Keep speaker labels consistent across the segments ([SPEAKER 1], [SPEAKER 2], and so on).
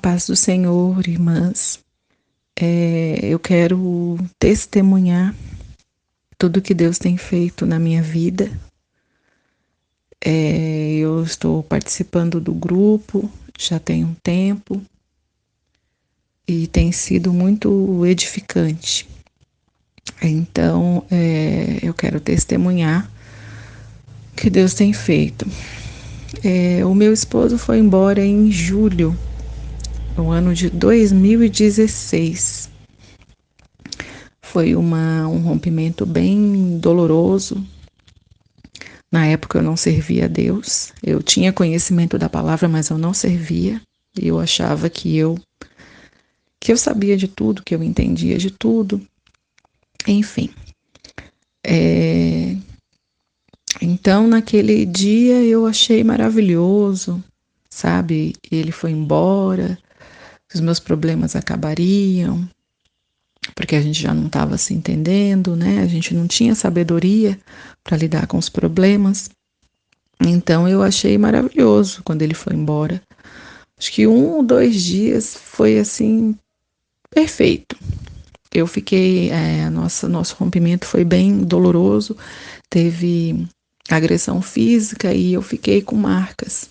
[SPEAKER 1] paz do Senhor, irmãs. Eu quero testemunhar tudo que Deus tem feito na minha vida. Eu estou participando do grupo já tem um tempo e tem sido muito edificante. Então, eu quero testemunhar o que Deus tem feito. O meu esposo foi embora em julho, no ano de 2016. Foi um rompimento bem doloroso. Na época eu não servia a Deus. Eu tinha conhecimento da palavra, mas eu não servia. E eu achava que eu sabia de tudo, que eu entendia de tudo. Enfim. Então, naquele dia eu achei maravilhoso, sabe? Ele foi embora, os meus problemas acabariam, porque a gente já não estava se entendendo, né? A gente não tinha sabedoria para lidar com os problemas. Então eu achei maravilhoso quando ele foi embora. Acho que 1 ou 2 dias foi assim perfeito. Eu fiquei, nosso rompimento foi bem doloroso, teve agressão física e eu fiquei com marcas.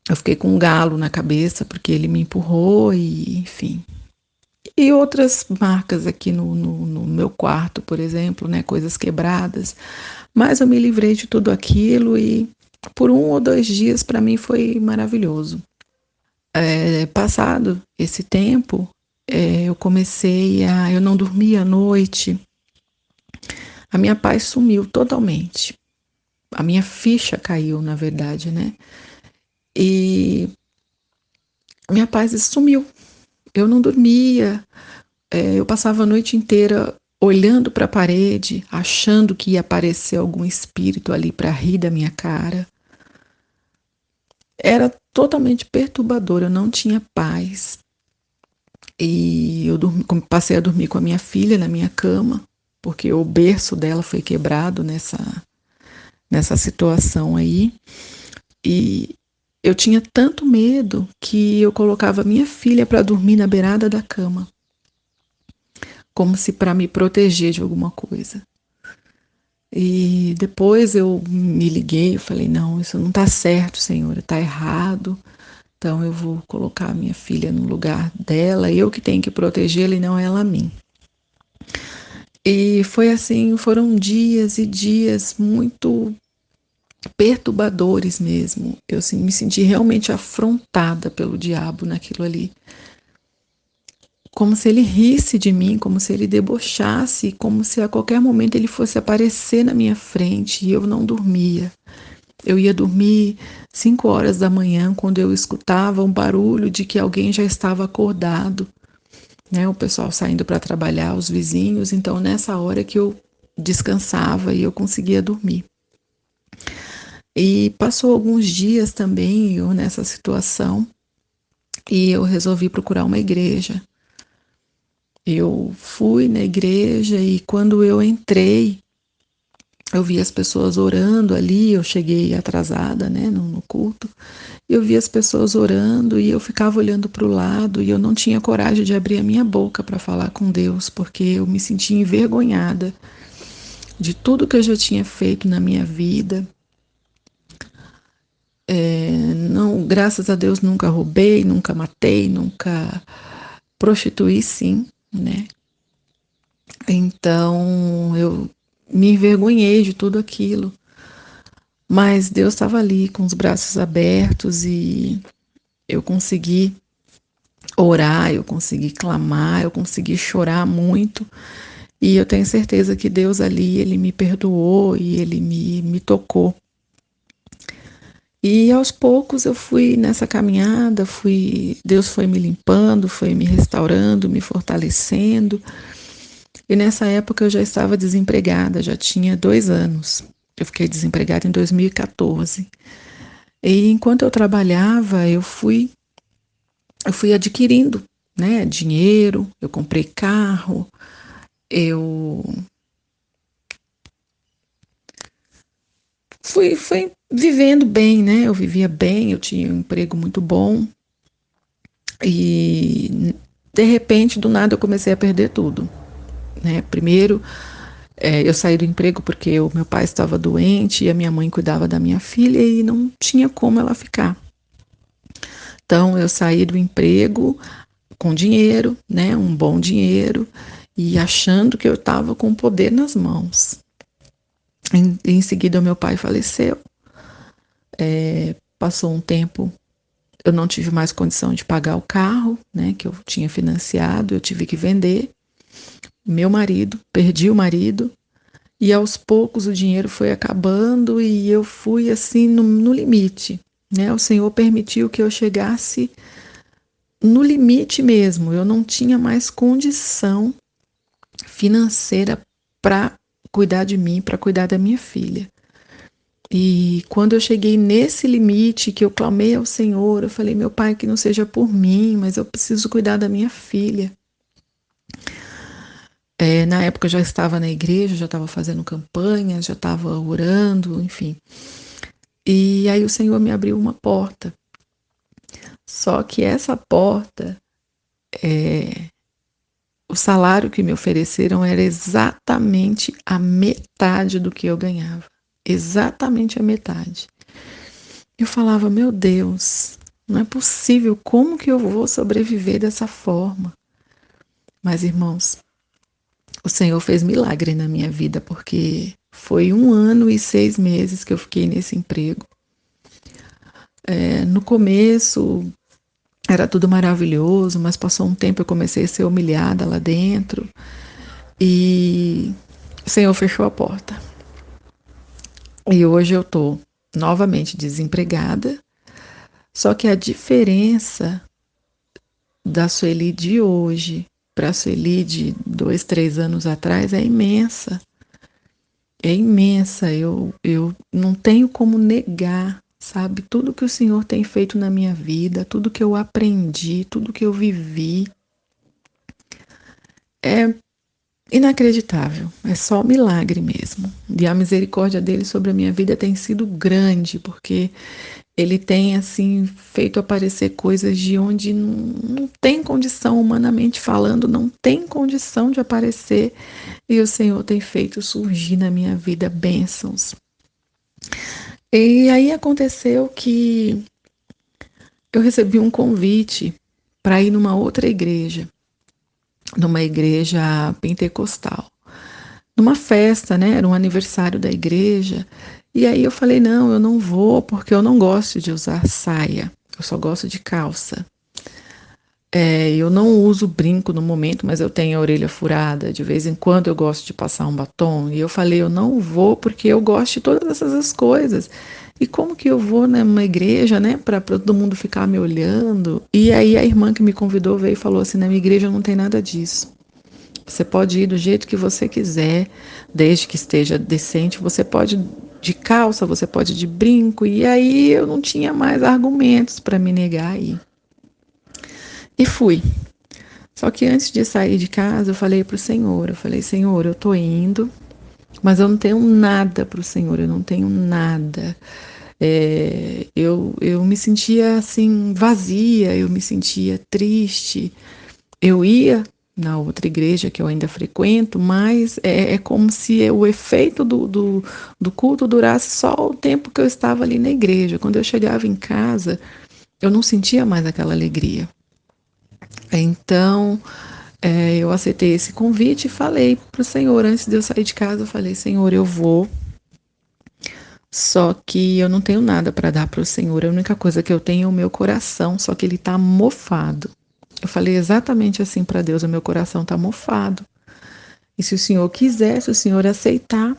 [SPEAKER 1] Eu fiquei com um galo na cabeça porque ele me empurrou e, enfim. E outras marcas aqui no meu quarto, por exemplo, né, coisas quebradas. Mas eu me livrei de tudo aquilo e por 1 ou 2 dias para mim foi maravilhoso. Passado esse tempo, eu não dormia à noite, a minha paz sumiu totalmente. A minha ficha caiu, na verdade, né? E minha paz sumiu. Eu não dormia, eu passava a noite inteira olhando para a parede, achando que ia aparecer algum espírito ali para rir da minha cara. Era totalmente perturbador, eu não tinha paz. E eu passei a dormir com a minha filha na minha cama, porque o berço dela foi quebrado nessa situação aí. E eu tinha tanto medo que eu colocava minha filha para dormir na beirada da cama, como se para me proteger de alguma coisa. E depois eu me liguei, eu falei, não, isso não está certo, Senhor, está errado. Então eu vou colocar a minha filha no lugar dela, eu que tenho que protegê-la e não ela a mim. E foi assim, foram dias e dias muito perturbadores mesmo. Eu assim, me senti realmente afrontada pelo diabo naquilo ali. Como se ele risse de mim, como se ele debochasse, como se a qualquer momento ele fosse aparecer na minha frente e eu não dormia. Eu ia dormir 5 horas da manhã quando eu escutava um barulho de que alguém já estava acordado, né? O pessoal saindo para trabalhar, os vizinhos. Então, nessa hora que eu descansava e eu conseguia dormir. E passou alguns dias também eu nessa situação e eu resolvi procurar uma igreja. Eu fui na igreja e quando eu entrei, eu vi as pessoas orando ali, eu cheguei atrasada, né, no culto. Eu vi as pessoas orando e eu ficava olhando para o lado e eu não tinha coragem de abrir a minha boca para falar com Deus, porque eu me sentia envergonhada de tudo que eu já tinha feito na minha vida. Não, graças a Deus nunca roubei, nunca matei, nunca prostituí, sim, né? Então eu me envergonhei de tudo aquilo, mas Deus estava ali com os braços abertos e eu consegui orar, eu consegui clamar, eu consegui chorar muito. E eu tenho certeza que Deus ali, ele me perdoou e ele me tocou. E aos poucos eu fui nessa caminhada, Deus foi me limpando, foi me restaurando, me fortalecendo. E nessa época eu já estava desempregada, já tinha 2 anos. Eu fiquei desempregada em 2014. E enquanto eu trabalhava, eu fui adquirindo, né, dinheiro, eu comprei carro, eu fui vivendo bem, né? Eu vivia bem, eu tinha um emprego muito bom. E de repente, do nada, eu comecei a perder tudo, né? Primeiro, eu saí do emprego porque o meu pai estava doente e a minha mãe cuidava da minha filha e não tinha como ela ficar. Então, eu saí do emprego com dinheiro, né? Um bom dinheiro, e achando que eu estava com o poder nas mãos. Em seguida, o meu pai faleceu. Passou um tempo, eu não tive mais condição de pagar o carro, né? Que eu tinha financiado, eu tive que vender. Meu marido, perdi o marido. E aos poucos o dinheiro foi acabando e eu fui assim no limite, né? O Senhor permitiu que eu chegasse no limite mesmo. Eu não tinha mais condição financeira para cuidar de mim, para cuidar da minha filha. E quando eu cheguei nesse limite, que eu clamei ao Senhor, eu falei: meu pai, que não seja por mim, mas eu preciso cuidar da minha filha. Na época eu já estava na igreja, já estava fazendo campanha, já estava orando, enfim. E aí o Senhor me abriu uma porta. Só que essa porta, o salário que me ofereceram era exatamente a metade do que eu ganhava. Exatamente a metade. Eu falava: meu Deus, não é possível, como que eu vou sobreviver dessa forma? Mas, irmãos, o Senhor fez milagre na minha vida, porque foi 1 ano e 6 meses que eu fiquei nesse emprego. No começo era tudo maravilhoso, mas passou um tempo eu comecei a ser humilhada lá dentro e o Senhor fechou a porta. E hoje eu estou novamente desempregada, só que a diferença da Sueli de hoje para a Sueli de 2, 3 anos atrás é imensa. É imensa. Eu não tenho como negar, sabe? Tudo que o Senhor tem feito na minha vida, tudo que eu aprendi, tudo que eu vivi, é inacreditável. É só milagre mesmo. E a misericórdia dele sobre a minha vida tem sido grande, porque ele tem, assim, feito aparecer coisas de onde não tem condição, humanamente falando, não tem condição de aparecer. E o Senhor tem feito surgir na minha vida bênçãos. E aí aconteceu que eu recebi um convite para ir numa outra igreja, numa igreja pentecostal, numa festa, né? Era um aniversário da igreja. E aí eu falei: não, eu não vou porque eu não gosto de usar saia, eu só gosto de calça. Eu não uso brinco no momento, mas eu tenho a orelha furada. De vez em quando eu gosto de passar um batom. E eu falei: eu não vou porque eu gosto de todas essas coisas. E como que eu vou numa igreja, né, para todo mundo ficar me olhando? E aí a irmã que me convidou veio e falou assim: na minha igreja não tem nada disso. Você pode ir do jeito que você quiser, desde que esteja decente. Você pode de calça, você pode de brinco. E aí eu não tinha mais argumentos para me negar aí. E fui. Só que antes de sair de casa, eu falei para o Senhor, eu falei: Senhor, eu tô indo, mas eu não tenho nada para o Senhor, eu não tenho nada. Eu me sentia assim vazia, eu me sentia triste. Eu ia na outra igreja que eu ainda frequento, mas é como se o efeito do culto durasse só o tempo que eu estava ali na igreja. Quando eu chegava em casa, eu não sentia mais aquela alegria. Então, eu aceitei esse convite e falei para o Senhor, antes de eu sair de casa, eu falei: Senhor, eu vou, só que eu não tenho nada para dar para o Senhor, a única coisa que eu tenho é o meu coração, só que ele está mofado. Eu falei exatamente assim para Deus: o meu coração está mofado. E se o Senhor quiser, se o Senhor aceitar.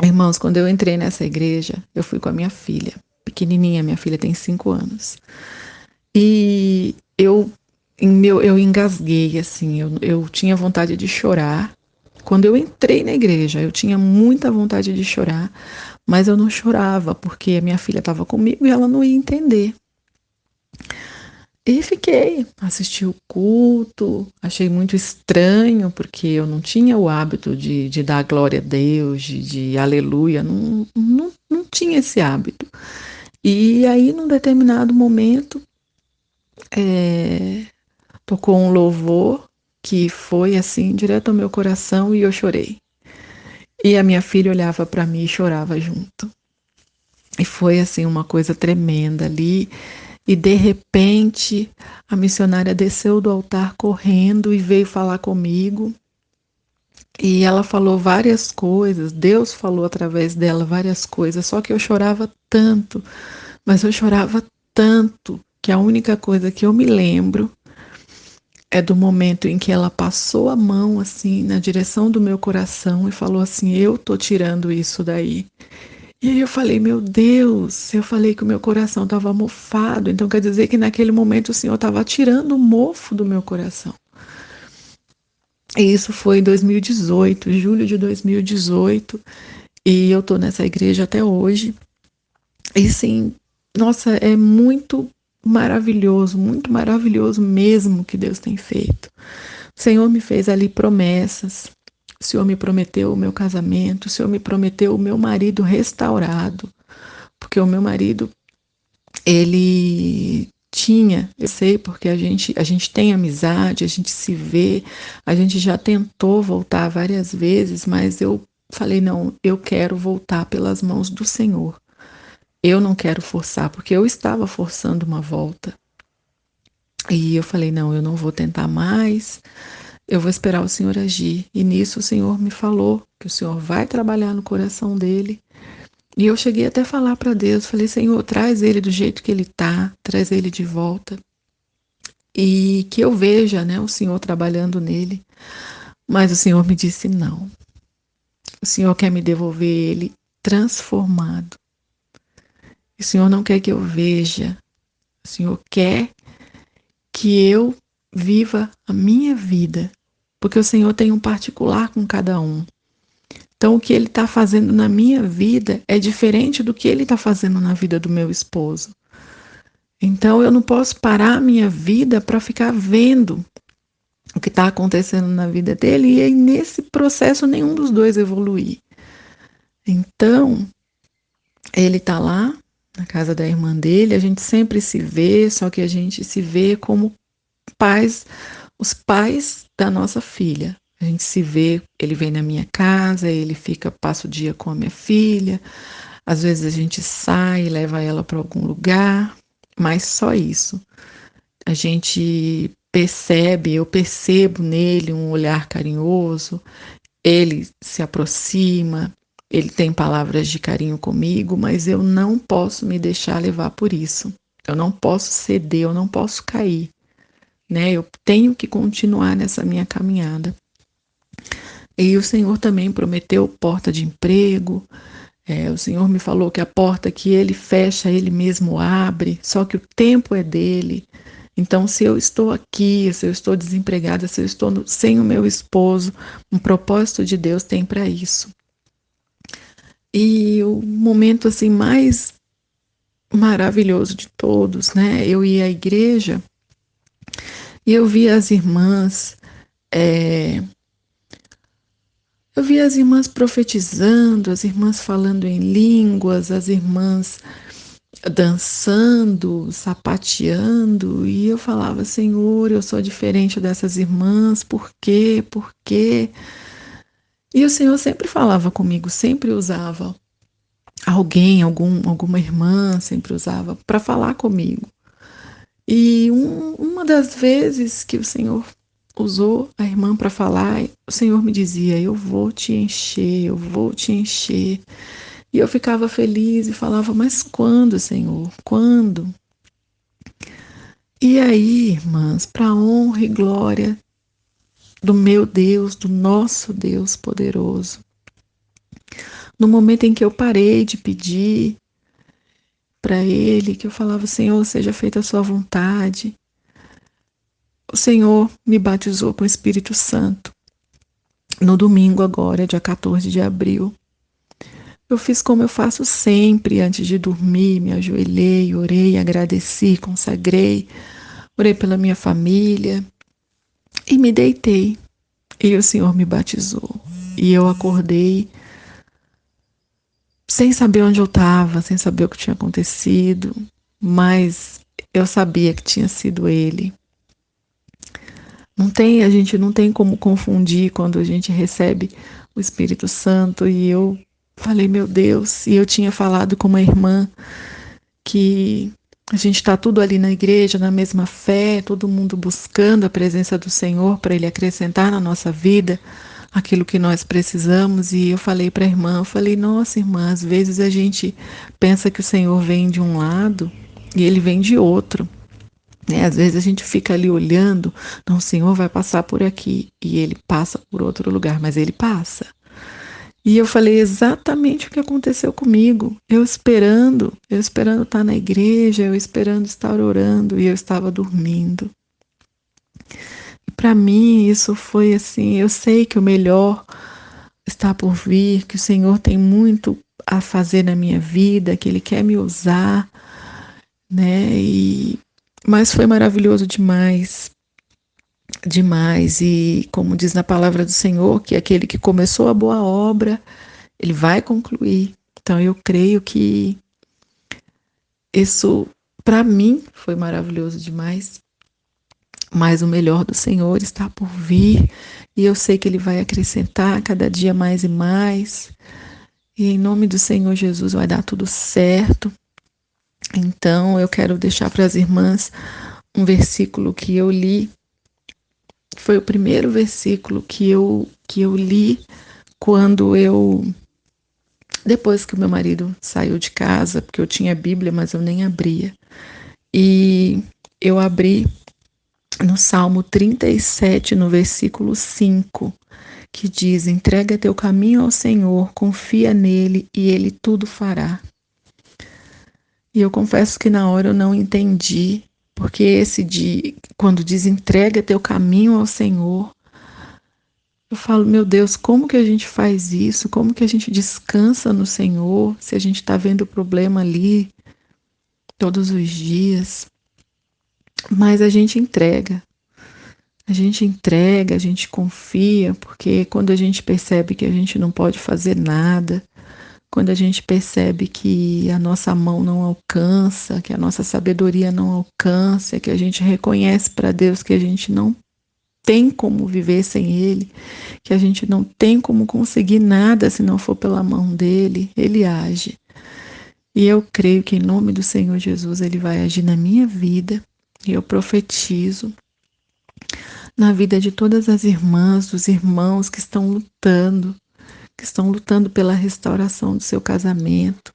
[SPEAKER 1] Irmãos, quando eu entrei nessa igreja, eu fui com a minha filha, pequenininha, minha filha tem 5 anos. E eu engasguei, assim, eu tinha vontade de chorar. Quando eu entrei na igreja, eu tinha muita vontade de chorar, mas eu não chorava, porque a minha filha estava comigo e ela não ia entender. E fiquei, assisti o culto, achei muito estranho, porque eu não tinha o hábito de dar glória a Deus, de aleluia, não tinha esse hábito. E aí, num determinado momento, tocou um louvor que foi assim, direto ao meu coração e eu chorei. E a minha filha olhava para mim e chorava junto. E foi assim uma coisa tremenda ali. E de repente a missionária desceu do altar correndo e veio falar comigo. E ela falou várias coisas, Deus falou através dela várias coisas, só que eu chorava tanto, mas eu chorava tanto que a única coisa que eu me lembro é do momento em que ela passou a mão assim na direção do meu coração e falou assim: "Eu tô tirando isso daí". E aí eu falei: "Meu Deus", eu falei que o meu coração estava mofado, então quer dizer que naquele momento o Senhor estava tirando o mofo do meu coração. E isso foi em 2018, julho de 2018, e eu tô nessa igreja até hoje. E sim, nossa, é muito maravilhoso mesmo que Deus tem feito. O Senhor me fez ali promessas. O Senhor me prometeu o meu casamento, o Senhor me prometeu o meu marido restaurado, porque o meu marido, ele tinha, eu sei, porque a gente tem amizade, a gente se vê, a gente já tentou voltar várias vezes, mas eu falei, não, eu quero voltar pelas mãos do Senhor. Eu não quero forçar, porque eu estava forçando uma volta. E eu falei, não, eu não vou tentar mais, eu vou esperar o Senhor agir. E nisso o Senhor me falou que o Senhor vai trabalhar no coração dele. E eu cheguei até a falar para Deus, falei, Senhor, traz ele do jeito que ele tá, traz ele de volta. E que eu veja, né, o Senhor trabalhando nele. Mas o Senhor me disse não. O Senhor quer me devolver ele transformado. O Senhor não quer que eu veja. O Senhor quer que eu viva a minha vida, porque o Senhor tem um particular com cada um. Então, o que Ele está fazendo na minha vida é diferente do que Ele está fazendo na vida do meu esposo. Então, eu não posso parar a minha vida para ficar vendo o que está acontecendo na vida dele e aí, nesse processo nenhum dos dois evoluir. Então, ele está lá na casa da irmã dele, a gente sempre se vê, só que a gente se vê como pais, os pais da nossa filha. A gente se vê, ele vem na minha casa, ele fica, passa o dia com a minha filha. Às vezes a gente sai, leva ela para algum lugar, mas só isso. A gente percebe, eu percebo nele um olhar carinhoso, ele se aproxima, ele tem palavras de carinho comigo, mas eu não posso me deixar levar por isso. Eu não posso ceder, eu não posso cair, né? Eu tenho que continuar nessa minha caminhada. E o Senhor também prometeu porta de emprego. O Senhor me falou que a porta que Ele fecha, Ele mesmo abre. Só que o tempo é dele. Então, se eu estou aqui, se eu estou desempregada, se eu estou sem o meu esposo, um propósito de Deus tem para isso. E o momento assim mais maravilhoso de todos, né? Eu ia à igreja e eu via as irmãs, é, eu via as irmãs profetizando, as irmãs falando em línguas, as irmãs dançando, sapateando, e eu falava, Senhor, eu sou diferente dessas irmãs, por quê? Por quê? E o Senhor sempre falava comigo, sempre usava alguém, alguma irmã, sempre usava para falar comigo. E uma das vezes que o Senhor usou a irmã para falar, o Senhor me dizia: eu vou te encher, eu vou te encher. E eu ficava feliz e falava: mas quando, Senhor? Quando? E aí, irmãs, para honra e glória do meu Deus, do nosso Deus poderoso, no momento em que eu parei de pedir para Ele, que eu falava: Senhor, seja feita a Sua vontade, o Senhor me batizou com o Espírito Santo. No domingo agora, dia 14 de abril. Eu fiz como eu faço sempre, antes de dormir, me ajoelhei, orei, agradeci, consagrei, orei pela minha família e me deitei. E o Senhor me batizou. E eu acordei sem saber onde eu estava, sem saber o que tinha acontecido, mas eu sabia que tinha sido ele. A gente não tem como confundir quando a gente recebe o Espírito Santo. E eu falei, meu Deus, e eu tinha falado com uma irmã que a gente está tudo ali na igreja, na mesma fé, todo mundo buscando a presença do Senhor para Ele acrescentar na nossa vida aquilo que nós precisamos. E eu falei para a irmã, eu falei, nossa irmã, às vezes a gente pensa que o Senhor vem de um lado e Ele vem de outro. Às vezes a gente fica ali olhando, não, o Senhor vai passar por aqui e Ele passa por outro lugar, mas Ele passa. E eu falei exatamente o que aconteceu comigo. Eu esperando estar na igreja, eu esperando estar orando e eu estava dormindo. E para mim isso foi assim, eu sei que o melhor está por vir, que o Senhor tem muito a fazer na minha vida, que Ele quer me usar, né? Mas foi maravilhoso demais, demais. E como diz na palavra do Senhor, que aquele que começou a boa obra, Ele vai concluir. Então eu creio que isso, para mim, foi maravilhoso demais. Mas o melhor do Senhor está por vir. E eu sei que Ele vai acrescentar cada dia mais e mais. E em nome do Senhor Jesus vai dar tudo certo. Então eu quero deixar para as irmãs um versículo que eu li. Foi o primeiro versículo que eu li quando depois que o meu marido saiu de casa, porque eu tinha a Bíblia, mas eu nem abria. E eu abri no Salmo 37, no versículo 5, que diz: entrega teu caminho ao Senhor, confia nele e ele tudo fará. E eu confesso que na hora eu não entendi, porque quando diz entrega teu caminho ao Senhor, eu falo, meu Deus, como que a gente faz isso? Como que a gente descansa no Senhor se a gente está vendo o problema ali todos os dias? Mas a gente confia, porque quando a gente percebe que a gente não pode fazer nada, quando a gente percebe que a nossa mão não alcança, que a nossa sabedoria não alcança, que a gente reconhece para Deus que a gente não tem como viver sem Ele, que a gente não tem como conseguir nada se não for pela mão dEle, Ele age. E eu creio que em nome do Senhor Jesus Ele vai agir na minha vida, e eu profetizo na vida de todas as irmãs, dos irmãos que estão lutando pela restauração do seu casamento,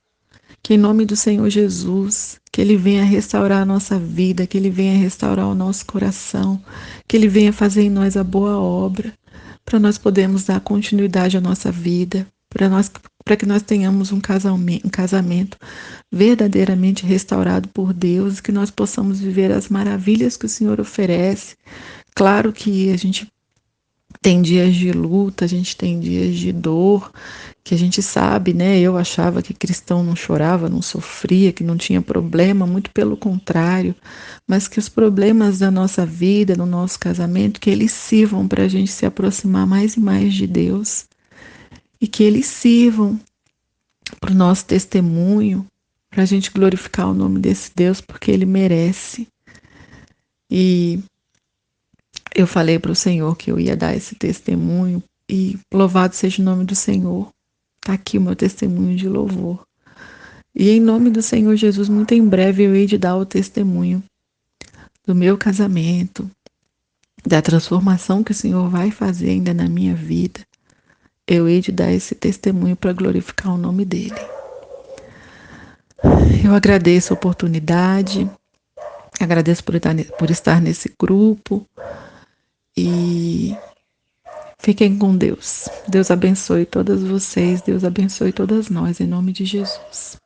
[SPEAKER 1] que em nome do Senhor Jesus, que Ele venha restaurar a nossa vida, que Ele venha restaurar o nosso coração, que Ele venha fazer em nós a boa obra, para nós podermos dar continuidade à nossa vida, para que nós tenhamos um casamento verdadeiramente restaurado por Deus, que nós possamos viver as maravilhas que o Senhor oferece. Claro que a gente tem dias de luta, a gente tem dias de dor, que a gente sabe, né? Eu achava que cristão não chorava, não sofria, que não tinha problema, muito pelo contrário, mas que os problemas da nossa vida, no nosso casamento, que eles sirvam para a gente se aproximar mais e mais de Deus, e que eles sirvam para o nosso testemunho, para a gente glorificar o nome desse Deus, porque Ele merece. E eu falei para o Senhor que eu ia dar esse testemunho, e louvado seja o nome do Senhor. Está aqui o meu testemunho de louvor. E em nome do Senhor Jesus, muito em breve eu hei de dar o testemunho do meu casamento, da transformação que o Senhor vai fazer ainda na minha vida. Eu hei de dar esse testemunho para glorificar o nome dEle. Eu agradeço a oportunidade, agradeço por estar nesse grupo e fiquem com Deus. Deus abençoe todas vocês, Deus abençoe todas nós, em nome de Jesus.